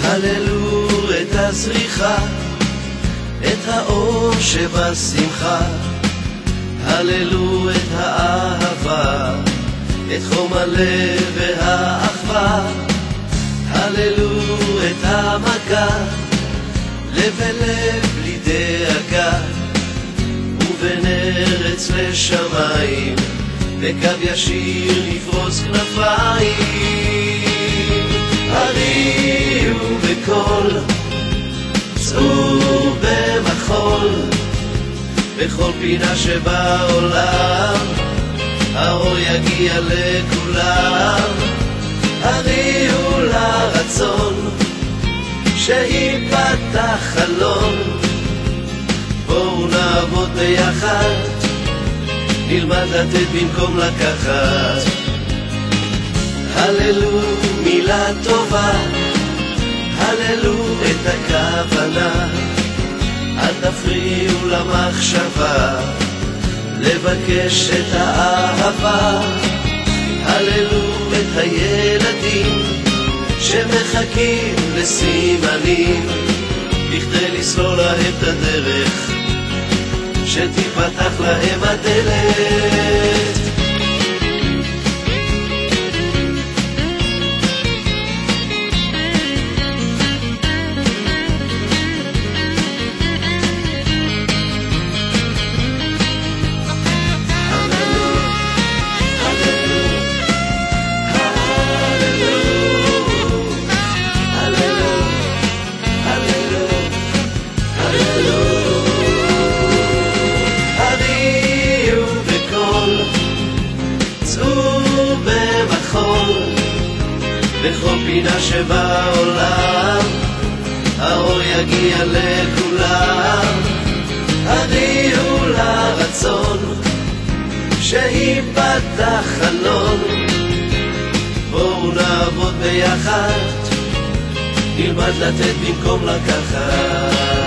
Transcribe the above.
הללו את הזריחה, את האור שבשמחה, הללו את האהבה, את חום הלב והאחווה, הללו את המגע, לב אל לב בלי דאגה, ובין ארץ לשמיים, בקו ישיר נפרוס כנפיים. הריעו בקול, צאו במחול, בכל פינה שבעולם, האור יגיע לכולם. הריעו לרצון, שיפתח חלון, בואו נעבוד ביחד, נלמד לתת במקום לקחת. הללו מילה טובה, הללו את הכוונה, אל תפריעו למחשבה, לבקש את האהבה. הללו את הילדים שמחכים לסימנים, בכדי לסלול להם את הדרך, שתיפתח להם הדלת. בכל פינה שבעולם, האור יגיע לכולם. הריעו לרצון, שיפתח חלון, בואו נעבוד ביחד, נלמד לתת במקום לקחת.